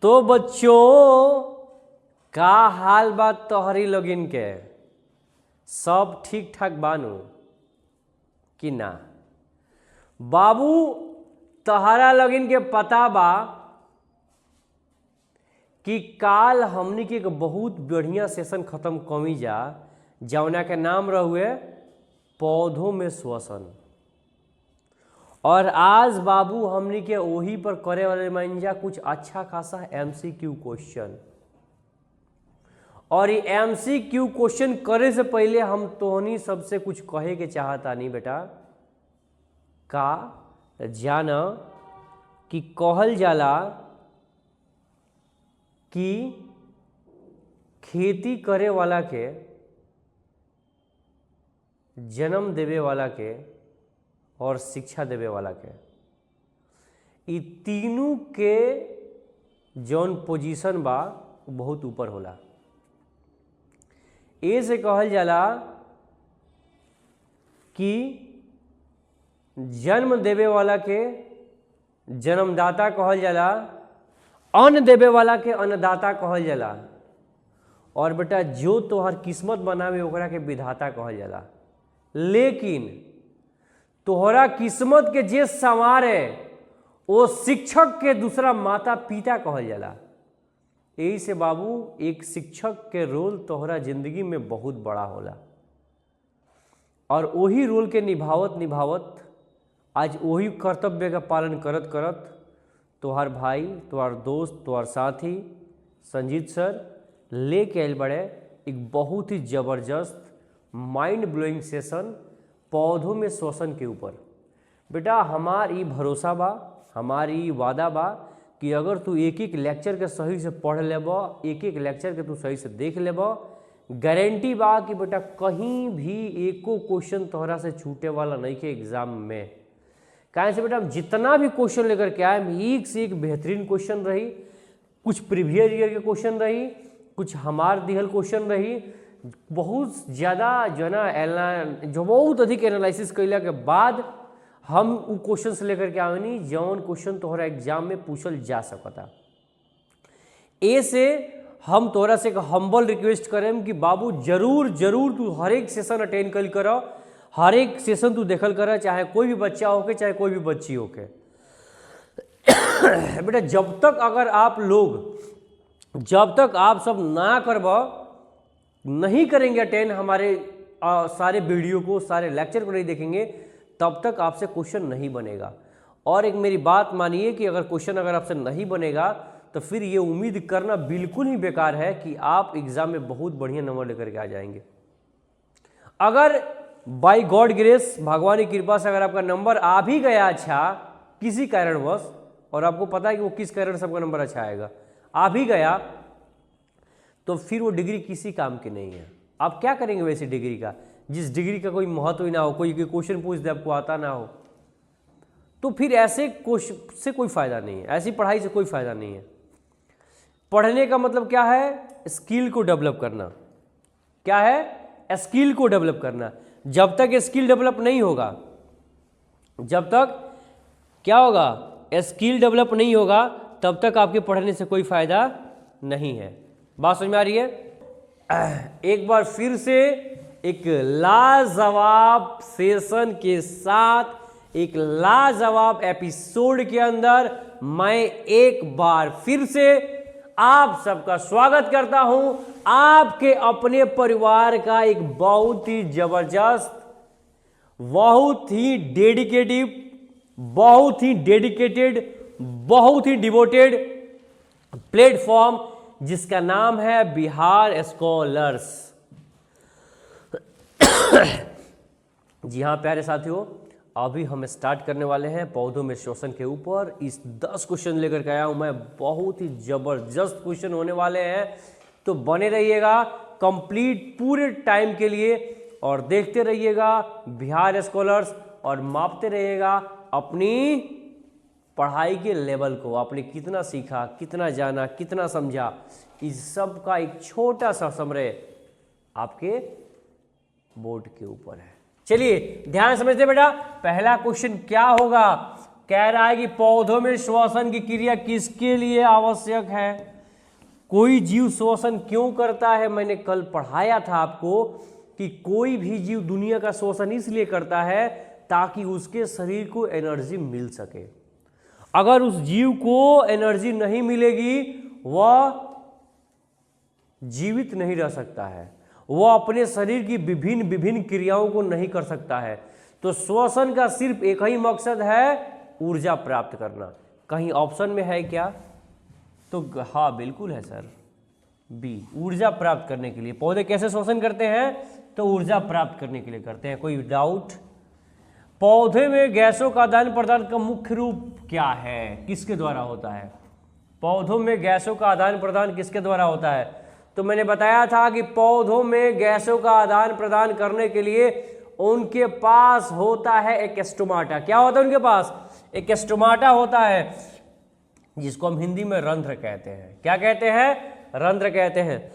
तो बच्चों का हाल बात तोहरी लोगिन के सब ठीक ठाक बानू कि ना? बाबू तहरा लोगिन के पता बा कि काल हमनी के एक बहुत बढ़िया सेशन खत्म कमी जा जौना के नाम रहुए पौधों में श्वसन। और आज बाबू हमनी के वही पर करे वाले मंजा कुछ अच्छा खासा एमसीक्यू क्वेश्चन। और ये एमसीक्यू क्वेश्चन करे से पहले हम तोहनी सबसे कुछ कहे के चाहता नहीं बेटा। का जाना कि कहल जाला कि खेती करे वाला के, जन्म देवे वाला के और शिक्षा देवे वाला के, ई तीनों के जौन पोजीशन बा बहुत ऊपर होला। ए से कहल जाला कि जन्म देवे वाला के जन्मदाता कहल जाला, अन्न देवे वाला के अन्नदाता कहल जाला, और बेटा जो तोहर किस्मत बनावे ओकरा के विधाता कहल जाला। लेकिन तोहरा किस्मत के जे संवारे वो शिक्षक के दूसरा माता पिता कहल जाला। यही से बाबू एक शिक्षक के रोल तोहरा जिंदगी में बहुत बड़ा होला। और वही रोल के निभावत आज वही कर्तव्य का पालन करत करत तोहार भाई, तोहार दोस्त, तोहार साथी संजीत सर लेके आयल बड़े एक बहुत ही जबरदस्त माइंड ब्लोइंग सेशन पौधों में श्वसन के ऊपर। बेटा हमार ई भरोसा बा, हमार ई वादा बा कि अगर तू एक एक लेक्चर के सही से पढ़ लेब, एक एक लेक्चर के तू सही से देख लेब, गारंटी बा कि बेटा कहीं भी एको क्वेश्चन तोहरा से छूटे वाला नहीं के एग्जाम में। काहे से बेटा हम जितना भी क्वेश्चन लेकर के आए एक से एक बेहतरीन क्वेश्चन रही, कुछ प्रीवियस ईयर के क्वेश्चन रही, कुछ हमार दिहल क्वेश्चन रही, बहुत ज़्यादा जो बहुत अधिक एनालिसिस कैला के बाद हम उ क्वेश्चन से लेकर के आवेनी जौन क्वेश्चन तोहरा एग्जाम में पूछल जा सकता। ए से हम तोहरा से एक हम्बल रिक्वेस्ट करें कि बाबू जरूर जरूर तू हर एक सेशन अटेंड कल कर, हर एक सेशन तू देखल कर, चाहे कोई भी बच्चा होके चाहे कोई भी बच्ची होके। बेटा जब तक अगर आप लोग, जब तक आप सब ना करब, नहीं करेंगे अटेंड हमारे सारे वीडियो को, सारे लेक्चर को नहीं देखेंगे, तब तक आपसे क्वेश्चन नहीं बनेगा। और एक मेरी बात मानिए कि अगर क्वेश्चन अगर आपसे नहीं बनेगा तो फिर ये उम्मीद करना बिल्कुल ही बेकार है कि आप एग्जाम में बहुत बढ़िया नंबर लेकर के आ जाएंगे। अगर बाय गॉड ग्रेस, भगवान की कृपा से अगर आपका नंबर आ भी गया अच्छा किसी कारणवश, और आपको पता है कि वो किस कारण से आपका नंबर अच्छा आएगा, आ भी गया, तो फिर वो डिग्री किसी काम की नहीं है। आप क्या करेंगे वैसे डिग्री का, जिस डिग्री का कोई महत्व ही ना हो, कोई क्वेश्चन पूछ दे आपको आता ना हो, तो फिर ऐसे क्वेश्चन से कोई फायदा नहीं है, ऐसी पढ़ाई से कोई फायदा नहीं है। पढ़ने का मतलब क्या है? स्किल को डेवलप करना। क्या है? स्किल को डेवलप करना। जब तक स्किल डेवलप नहीं होगा, जब तक क्या होगा, स्किल डेवलप नहीं होगा, तब तक आपके पढ़ने से कोई फायदा नहीं है। बात समझ में आ रही है? एक बार फिर से एक लाजवाब सेशन के साथ, एक लाजवाब एपिसोड के अंदर मैं एक बार फिर से आप सबका स्वागत करता हूं, आपके अपने परिवार का एक बहुत ही जबरदस्त, बहुत ही डेडिकेटेड, बहुत ही डिवोटेड प्लेटफॉर्म जिसका नाम है बिहार स्कॉलर्स। जी हाँ प्यारे साथियों, अभी हम स्टार्ट करने वाले हैं पौधों में श्वसन के ऊपर। इस 10 क्वेश्चन लेकर के आया हूं मैं, बहुत ही जबरदस्त क्वेश्चन होने वाले हैं, तो बने रहिएगा कंप्लीट पूरे टाइम के लिए और देखते रहिएगा बिहार स्कॉलर्स, और मापते रहिएगा अपनी पढ़ाई के लेवल को, आपने कितना सीखा, कितना जाना, कितना समझा, इस सब का एक छोटा सा समरे आपके बोर्ड के ऊपर है। चलिए ध्यान समझते बेटा, पहला क्वेश्चन क्या होगा? कह रहा है कि पौधों में श्वसन की क्रिया किसके लिए आवश्यक है, कोई जीव श्वसन क्यों करता है। मैंने कल पढ़ाया था आपको कि कोई भी जीव दुनिया का श्वसन इसलिए करता है ताकि उसके शरीर को एनर्जी मिल सके। अगर उस जीव को एनर्जी नहीं मिलेगी वह जीवित नहीं रह सकता है, वह अपने शरीर की विभिन्न विभिन्न क्रियाओं को नहीं कर सकता है। तो श्वसन का सिर्फ एक ही मकसद है, ऊर्जा प्राप्त करना। कहीं ऑप्शन में है क्या? तो हाँ बिल्कुल है सर, बी, ऊर्जा प्राप्त करने के लिए। पौधे कैसे श्वसन करते हैं? तो ऊर्जा प्राप्त करने के लिए करते हैं। कोई डाउट? पौधे में गैसों का आदान प्रदान का मुख्य रूप क्या है, किसके द्वारा होता है? पौधों में गैसों का आदान प्रदान किसके द्वारा होता है? तो मैंने बताया था कि पौधों में गैसों का आदान प्रदान करने के लिए उनके पास होता है एक स्टोमाटा। क्या होता है उनके पास? एक स्टोमाटा होता है, जिसको हम हिंदी में रंध्र कहते हैं। क्या कहते हैं? रंध्र कहते हैं।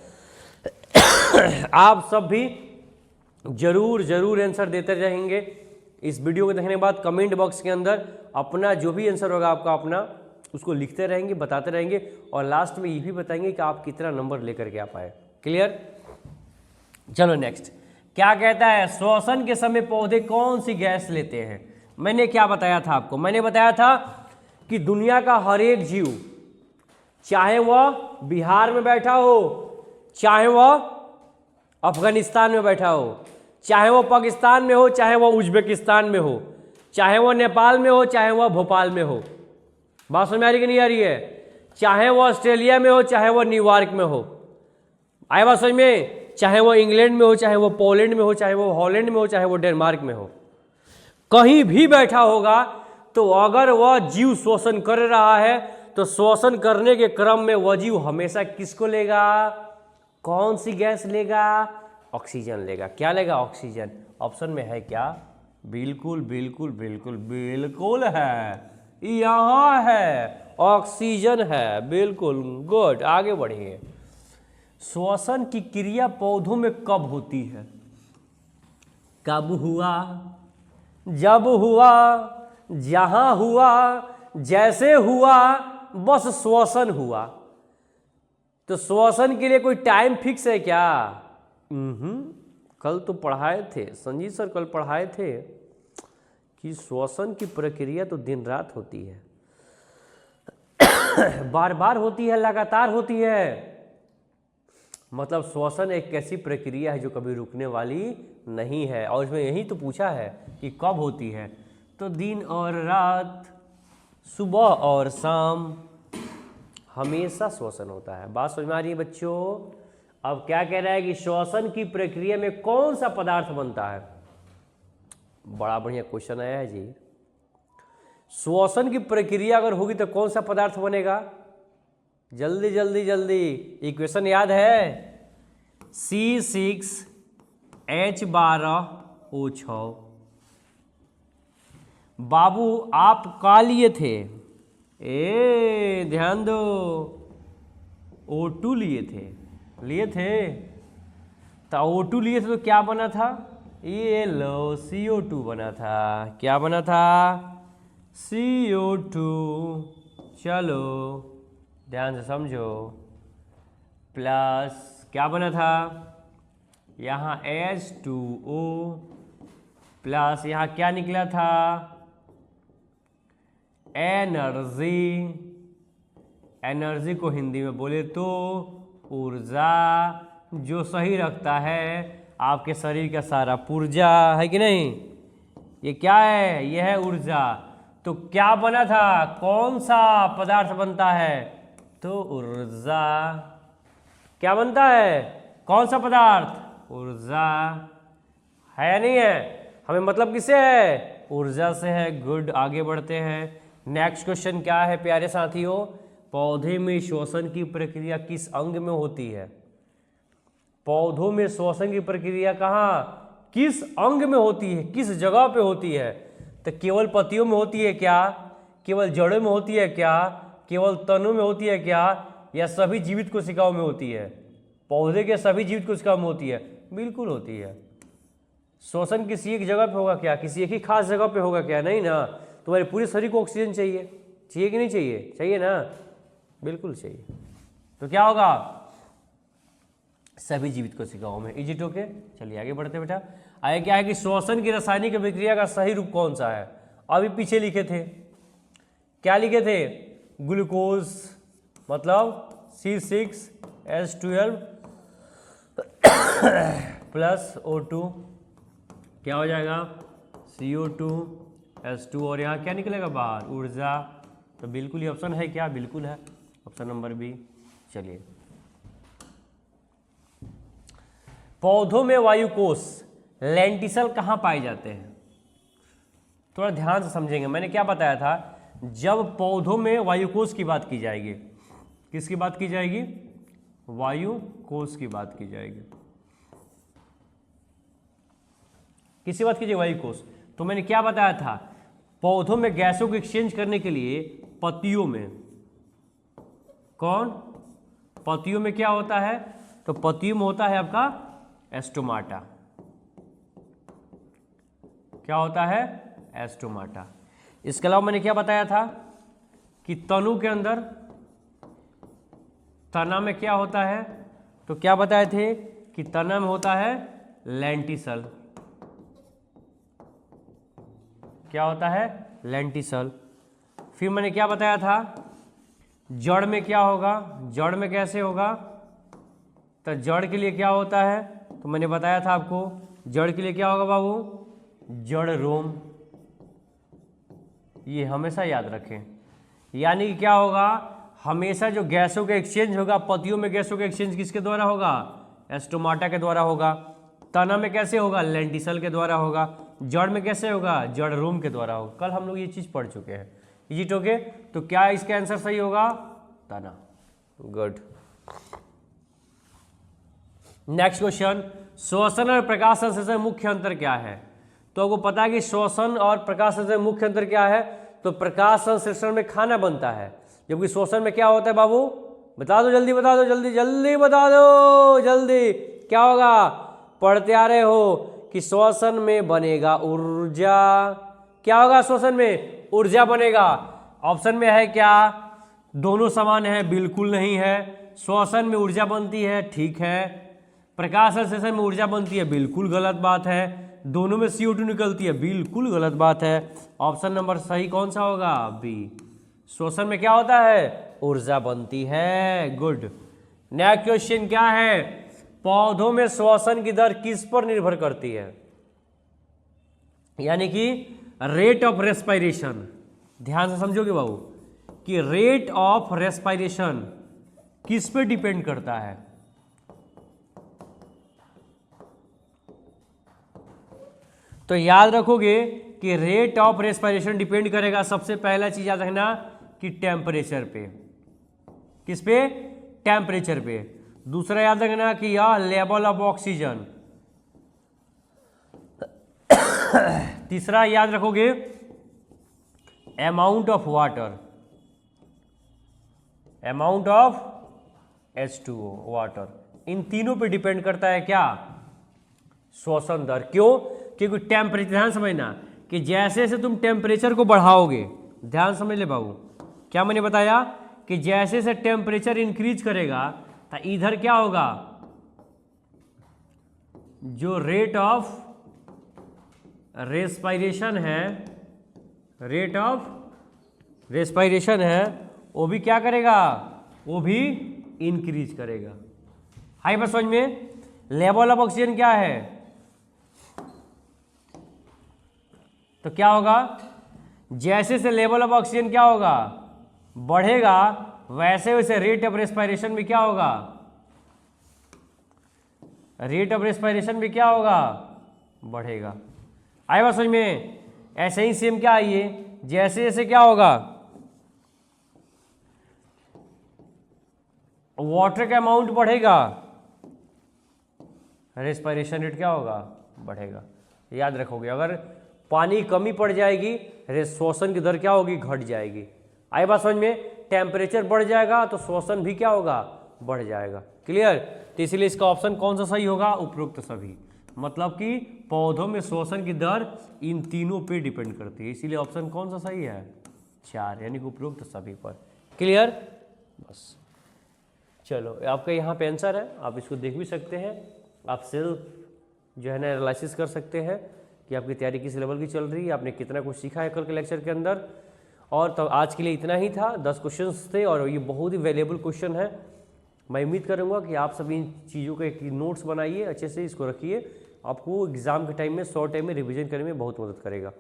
आप सब भी जरूर जरूर आंसर देते रहेंगे। इस वीडियो को देखने के बाद कमेंट बॉक्स के अंदर अपना जो भी आंसर होगा आपका अपना उसको लिखते रहेंगे, बताते रहेंगे, और लास्ट में ये भी बताएंगे कि आप कितना नंबर लेकर के आ पाए। क्लियर? चलो नेक्स्ट, क्या कहता है? श्वसन के समय पौधे कौन सी गैस लेते हैं? मैंने क्या बताया था आपको? मैंने बताया था कि दुनिया का हर एक जीव, चाहे वह बिहार में बैठा हो, चाहे वह अफगानिस्तान में बैठा हो, चाहे वह पाकिस्तान में हो, चाहे वह उज्बेकिस्तान में हो, चाहे वह नेपाल में हो, चाहे वह भोपाल में हो, बात समझ में आ रही कि नहीं आ रही है? चाहे वह ऑस्ट्रेलिया में हो, चाहे वह न्यूयॉर्क में हो, आए बात समझ में? चाहे वह इंग्लैंड में हो, चाहे वह पोलैंड में हो, चाहे वह हॉलैंड में हो, चाहे वह डेनमार्क में हो, कहीं भी बैठा होगा, तो अगर वह जीव श्वसन कर रहा है तो श्वसन करने के क्रम में वह जीव हमेशा किसको लेगा? कौन सी गैस लेगा? ऑक्सीजन लेगा। क्या लेगा? ऑक्सीजन। ऑप्शन में है क्या? बिल्कुल बिल्कुल बिल्कुल बिल्कुल है, यहाँ है, ऑक्सीजन है, बिल्कुल। गुड, आगे बढ़िए। श्वसन की क्रिया पौधों में कब होती है? कब हुआ? जब हुआ, जहां हुआ, जैसे हुआ, बस श्वसन हुआ। तो श्वसन के लिए कोई टाइम फिक्स है क्या? कल तो पढ़ाए थे संजीव सर, कल पढ़ाए थे कि श्वसन की प्रक्रिया तो दिन रात होती है, बार बार होती है, लगातार होती है। मतलब श्वसन एक ऐसी प्रक्रिया है जो कभी रुकने वाली नहीं है। और इसमें यही तो पूछा है कि कब होती है, तो दिन और रात, सुबह और शाम, हमेशा श्वसन होता है। बात समझ में आ रही है बच्चों? अब क्या कह रहा है कि श्वसन की प्रक्रिया में कौन सा पदार्थ बनता है? बड़ा बढ़िया क्वेश्चन आया है जी। श्वसन की प्रक्रिया अगर होगी तो कौन सा पदार्थ बनेगा? जल्दी जल्दी जल्दी, इक्वेशन याद है? C6H12O6। बाबू आप का लिए थे? ध्यान दो, O2 लिए थे, लिए थे। तो O2 लिए थे तो क्या बना था? ये लो, CO2 बना था। क्या बना था? CO2। चलो ध्यान से समझो। प्लस क्या बना था? यहाँ H2O प्लस यहाँ क्या निकला था? एनर्जी। एनर्जी को हिंदी में बोले तो ऊर्जा, जो सही रखता है आपके शरीर का सारा पुर्जा, है कि नहीं? ये क्या है? ये है ऊर्जा। तो क्या बना था? कौन सा पदार्थ बनता है? तो ऊर्जा। क्या बनता है? कौन सा पदार्थ? ऊर्जा। है या नहीं है? हमें मतलब किससे है? ऊर्जा से है। गुड, आगे बढ़ते हैं। नेक्स्ट क्वेश्चन क्या है प्यारे साथियों? पौधे में श्वसन की प्रक्रिया किस अंग में होती है? पौधों में श्वसन की प्रक्रिया कहाँ, किस अंग में होती है, किस जगह पे होती है? तो केवल पत्तियों में होती है क्या? केवल जड़ों में होती है क्या? केवल तनों में होती है क्या? या सभी जीवित कोशिकाओं में होती है? पौधे के सभी जीवित कोशिकाओं में होती है? बिल्कुल होती है। श्वसन किसी एक जगह पे होगा क्या? किसी एक ही खास जगह पे होगा क्या? नहीं ना। तुम्हारे पूरे शरीर को ऑक्सीजन चाहिए, चाहिए कि नहीं चाहिए? चाहिए ना, बिल्कुल चाहिए। तो क्या होगा? सभी जीवित कोशिकाओं में। Is it okay? चलिए आगे बढ़ते बेटा। आगे क्या है कि श्वसन की रासायनिक अभिक्रिया का सही रूप कौन सा है? अभी पीछे लिखे थे, क्या लिखे थे? ग्लूकोज मतलब C6H12 प्लस O2 क्या हो जाएगा? CO2H2 और यहाँ क्या निकलेगा बाहर? ऊर्जा। तो बिल्कुल ये ऑप्शन है क्या? बिल्कुल है, ऑप्शन नंबर बी। चलिए, पौधों में वायुकोष लेंटिसल कहाँ पाए जाते हैं? थोड़ा ध्यान से समझेंगे। मैंने क्या बताया था? जब पौधों में वायुकोष की बात की जाएगी, किसकी बात की जाएगी? वायुकोष की बात की जाएगी। किसकी बात कीजिए? वायुकोष। तो मैंने क्या बताया था? पौधों में गैसों को एक्सचेंज करने के लिए पत्तियों में, कौन? पत्तियों में क्या होता है? तो पत्तियों में होता है आपका एस्टोमाटा। क्या होता है? एस्टोमाटा। इसके अलावा मैंने क्या बताया था कि तनु के अंदर, तना में क्या होता है? तो क्या बताए थे कि तना में होता है लेंटिसल। क्या होता है? लेंटिसल। फिर मैंने क्या बताया था? जड़ में क्या होगा? जड़ में कैसे होगा? तो जड़ के लिए क्या होता है? तो मैंने बताया था आपको, जड़ के लिए क्या होगा बाबू? जड़ रोम। ये हमेशा याद रखें। यानी कि क्या होगा? हमेशा जो गैसों का एक्सचेंज होगा, पत्तियों में गैसों का एक्सचेंज किसके द्वारा होगा? एस्टोमाटा के द्वारा होगा। तना में कैसे होगा? लेंटिसल के द्वारा होगा। जड़ में कैसे होगा? जड़ रोम के द्वारा होगा। कल हम लोग ये चीज पढ़ चुके हैं। Is it okay? तो क्या इसका आंसर सही होगा? तना। गुड। नेक्स्ट क्वेश्चन, श्वसन और प्रकाश संश्लेषण मुख्य अंतर क्या है? तो आपको पता है कि श्वसन और प्रकाश संश्लेषण मुख्य अंतर क्या है? तो प्रकाश संश्लेषण में खाना बनता है, जबकि श्वसन में क्या होता है बाबू? बता दो, जल्दी बता दो, जल्दी जल्दी बता दो, जल्दी। क्या होगा? पढ़ते आ रहे हो कि श्वसन में बनेगा ऊर्जा। क्या होगा? श्वसन में ऊर्जा बनेगा। ऑप्शन में है क्या? दोनों समान है? बिल्कुल नहीं है। श्वसन में ऊर्जा बनती है, ठीक है। प्रकाश संश्लेषण में ऊर्जा बनती है, बिल्कुल गलत बात है। दोनों में CO2 निकलती है, बिल्कुल गलत बात है। ऑप्शन नंबर सही कौन सा होगा? बी। श्वसन में क्या होता है? ऊर्जा बनती है। गुड। नेक्स्ट क्वेश्चन क्या है? पौधों में श्वसन की दर किस पर निर्भर करती है? यानी कि रेट ऑफ रेस्पिरेशन। ध्यान से समझोगे बाबू कि रेट ऑफ रेस्पिरेशन किस पे डिपेंड करता है? तो याद रखोगे कि रेट ऑफ रेस्पिरेशन डिपेंड करेगा, सबसे पहला चीज याद रखना, कि टेम्परेचर पे। किस पे? टेम्परेचर पे। दूसरा याद रखना कि यह लेवल ऑफ ऑक्सीजन। तीसरा याद रखोगे amount of water, amount of H2O water. इन तीनों पे डिपेंड करता है क्या? श्वसन दर। क्यों? क्योंकि टेम्परेचर, ध्यान समझना कि जैसे जैसे तुम टेम्परेचर को बढ़ाओगे, ध्यान समझ ले बाबू, क्या मैंने बताया कि जैसे जैसे टेम्परेचर इंक्रीज करेगा तो इधर क्या होगा? जो रेट ऑफ रेस्पिरेशन है, रेट ऑफ रेस्पिरेशन है, वो भी क्या करेगा? वो भी इंक्रीज करेगा। हाई बस समझ में। लेवल ऑफ ऑक्सीजन क्या है? तो क्या होगा? जैसे से लेवल ऑफ ऑक्सीजन क्या होगा? बढ़ेगा, वैसे वैसे रेट ऑफ रेस्पिरेशन भी क्या होगा? रेट ऑफ रेस्पिरेशन भी क्या होगा? बढ़ेगा। आए बात समझ में? ऐसे ही सेम क्या आइए, जैसे जैसे क्या होगा? वाटर का अमाउंट बढ़ेगा, रेस्पिरेशन रेट क्या होगा? बढ़ेगा। याद रखोगे, अगर पानी की कमी पड़ जाएगी, श्वसन की दर क्या होगी? घट जाएगी। आई बात समझ में? टेम्परेचर बढ़ जाएगा तो श्वसन भी क्या होगा? बढ़ जाएगा। क्लियर? तो इसलिए इसका ऑप्शन कौन सा सही होगा? उपरोक्त सभी। मतलब कि पौधों में श्वसन की दर इन तीनों पे डिपेंड करती है, इसीलिए ऑप्शन कौन सा सही है 4, यानी कि उपरोक्त सभी पर। क्लियर? बस चलो, आपका यहाँ पे आंसर है, आप इसको देख भी सकते हैं, आप सेल्फ जो है ना एनालिसिस कर सकते हैं कि आपकी तैयारी किस लेवल की चल रही है, आपने कितना कुछ सीखा है कल के लेक्चर के अंदर। और तो आज के लिए इतना ही था, 10 क्वेश्चंस थे और ये बहुत ही वैल्यूएबल क्वेश्चन है। मैं उम्मीद करूँगा कि आप सभी इन चीज़ों के एक नोट्स बनाइए, अच्छे से इसको रखिए, आपको एग्ज़ाम के टाइम में शॉर्ट टाइम में रिविजन करने में बहुत मदद करेगा।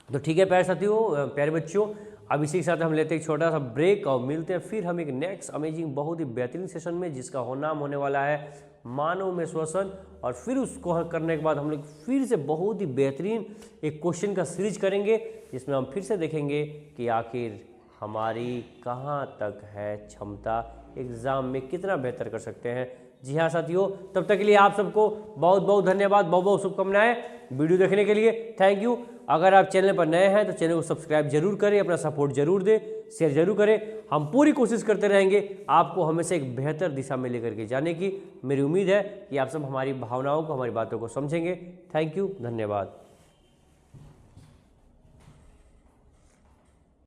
तो ठीक है प्यारे साथियों, प्यारे बच्चों, अब इसी के साथ हम लेते हैं एक छोटा सा ब्रेक और मिलते हैं फिर हम एक नेक्स्ट अमेजिंग बहुत ही बेहतरीन सेशन में, जिसका नाम होने वाला है मानव में श्वसन। और फिर उसको करने के बाद हम लोग फिर से बहुत ही बेहतरीन एक क्वेश्चन का सीरीज करेंगे, जिसमें हम फिर से देखेंगे कि आखिर हमारी कहाँ तक है क्षमता, एग्ज़ाम में कितना बेहतर कर सकते हैं। जी हाँ साथियों, तब तक के लिए आप सबको बहुत बहुत धन्यवाद, बहुत बहुत शुभकामनाएं वीडियो देखने के लिए, थैंक यू। अगर आप चैनल पर नए हैं तो चैनल को सब्सक्राइब जरूर करें, अपना सपोर्ट जरूर दें, शेयर जरूर करें। हम पूरी कोशिश करते रहेंगे आपको हमेशा एक बेहतर दिशा में लेकर के जाने की। मेरी उम्मीद है कि आप सब हमारी भावनाओं को, हमारी बातों को समझेंगे। थैंक यू, धन्यवाद।